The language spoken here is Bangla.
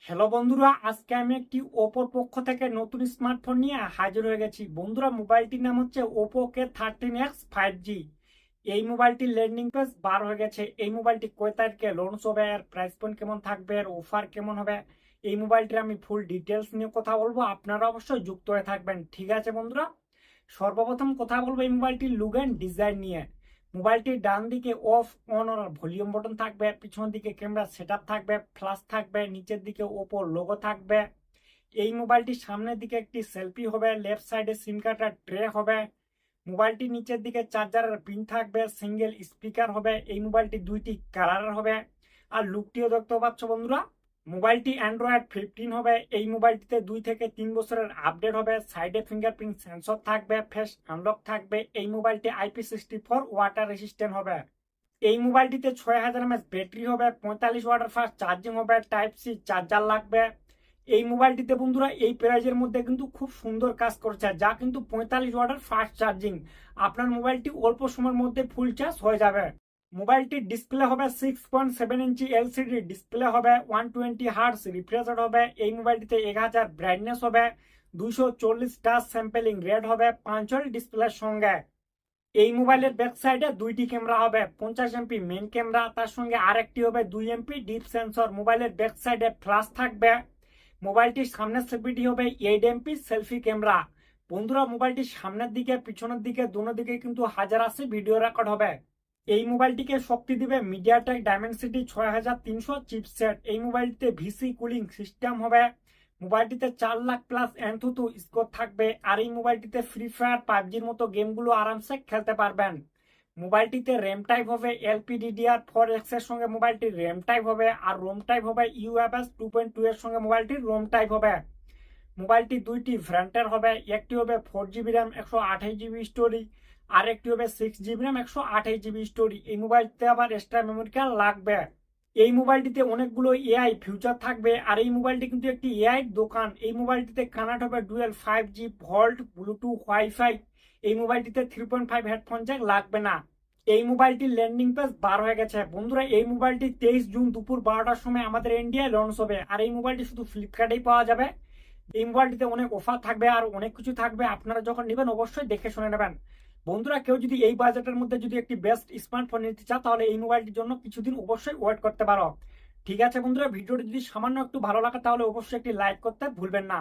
হ্যালো বন্ধুরা, আজকে আমি একটি ওপোর পক্ষ থেকে নতুন স্মার্টফোন নিয়ে হাজির হয়ে গেছি। বন্ধুরা, মোবাইলটির নাম হচ্ছে ওপো K13X 5G। এই মোবাইলটির ল্যান্ডিং পেজ বার হয়ে গেছে। এই মোবাইলটি কয় তারিখে লঞ্চ হবে, এর প্রাইস পয়েন্ট কেমন থাকবে, এর অফার কেমন হবে, এই মোবাইলটির আমি ফুল ডিটেলস নিয়ে কথা বলবো। আপনারা অবশ্যই যুক্ত হয়ে থাকবেন। ঠিক আছে বন্ধুরা, সর্বপ্রথম কথা বলবো এই মোবাইলটির লুক অ্যান্ড ডিজাইন নিয়ে। মোবাইলটির ডান দিকে অফ অন আর ভলিউম বটন থাকবে, পিছন দিকে ক্যামেরা সেটআপ থাকবে, ফ্ল্যাশ থাকবে, নিচের দিকে ওপো লোগো থাকবে। এই মোবাইলটির সামনের দিকে একটি সেলফি হবে, লেফট সাইডে সিম কার্ডের ট্রে হবে। মোবাইলটির নিচের দিকে চার্জারের পিন থাকবে, সিঙ্গেল স্পিকার হবে। এই মোবাইলটি দুইটি কালারের হবে। আর লুকটিও দেখতে পাচ্ছ বন্ধুরা, মোবাইলটি অ্যান্ড্রয়েড 15 হবে। এই মোবাইলটিতে 2 থেকে 3 বছরের আপডেট হবে। সাইডে ফিঙ্গারপ্রিন্ট সেন্সর থাকবে, ফেস আনলক থাকবে। এই মোবাইলটি IP64 ওয়াটার রেসিস্ট্যান্ট হবে। এই মোবাইলটিতে 6000 mAh ব্যাটারি হবে, 45 ওয়াটের ফাস্ট চার্জিং হবে, টাইপ সি চার্জার লাগবে। এই মোবাইলটিতে বন্ধুরা এই প্রাইজের মধ্যে কিন্তু খুব সুন্দর কাজ করছে, যা কিন্তু 45 ওয়াটের ফাস্ট চার্জিং। আপনার মোবাইলটি অল্প সময়ের মধ্যে ফুল চার্জ হয়ে যাবে। মোবাইলটির ডিসপ্লে হবে 6.7 ইঞ্চি LCD ডিসপ্লে হবে, 120 হার্টস রিফ্রেশ রেট হবে। এই মোবাইলটিতে 1000 ব্রাইটনেস হবে, 240 টাচ স্যাম্পলিং রেট হবে 5 ডিসপ্লের সঙ্গে। এই মোবাইলের ব্যাক সাইডে দুইটি ক্যামেরা হবে, 50 MP মেন ক্যামেরা, তার সঙ্গে আরেকটি হবে 2 MP ডিপ সেন্সর। মোবাইলের ব্যাক সাইডে ফ্ল্যাশ থাকবে। মোবাইলটির সামনের সেলফিটি হবে 8 MP সেলফি ক্যামেরা। বন্ধুরা, মোবাইলটির সামনের দিকে পিছনের দিকে দোনো দিকে কিন্তু 1080 ভিডিও রেকর্ড হবে। এই মোবাইলটিকে শক্তি দিবে মিডিয়াটেক ডাইমেনসিটি 6300 চিপসেট। এই মোবাইলটিতে ভিসি কুলিং সিস্টেম হবে। মোবাইলটিতে 4 লাখ প্লাস এনথুতু স্কোর থাকবে। আর এই মোবাইলটিতে ফ্রি ফায়ার পাবজির মতো গেমগুলো আরামসে খেলতে পারবেন। মোবাইলটিতে র্যাম টাইপ হবে LPDDR4X এর সঙ্গে মোবাইলটির র্যাম টাইপ হবে, আর রোম টাইপ হবে UFS 2.2 এর সঙ্গে মোবাইলটির রোম টাইপ হবে। মোবাইলটি দুইটি ভ্যারিয়েন্টের হবে, একটি হবে 4GB র্যাম 128GB স্টোরেজ, আর একটি হবে 6GB র্যাম 128GB স্টোরেজ। এই মোবাইলটিতে আবার এক্সট্রা মেমোরি কার্ড লাগবে। এই মোবাইলটিতে অনেকগুলো AI ফিউচার থাকবে, আর এই মোবাইলটি কিন্তু একটি AI দোকান। এই মোবাইলটিতে কানেক্ট হবে dual 5G vault Bluetooth wifi. এই মোবাইলটিতে 3.5 হেডফোন জ্যাক লাগবে না। এই মোবাইলটির ল্যান্ডিং পেজ বার হয়ে গেছে। বন্ধুরা, এই মোবাইলটি 23 জুন দুপুর 12টার সময় আমাদের ইন্ডিয়ায় লঞ্চ হবে। আর এই মোবাইলটি শুধু ফ্লিপকার্টেই পাওয়া যাবে। এই মোবাইলটিতে অনেক অফার থাকবে আর অনেক কিছু থাকবে, আপনারা যখন নেবেন অবশ্যই দেখে শুনে নেবেন। বন্ধুরা, কেউ যদি এই বাজেটের মধ্যে যদি একটি বেস্ট স্মার্টফোন নিতে চাও, তাহলে এই মোবাইলটির জন্য কিছুদিন অবশ্যই ওয়েট করতে পারো। ঠিক আছে বন্ধুরা, ভিডিওটি যদি সামান্য একটু ভালো লাগে তাহলে অবশ্যই একটি লাইক করতে ভুলবেন না।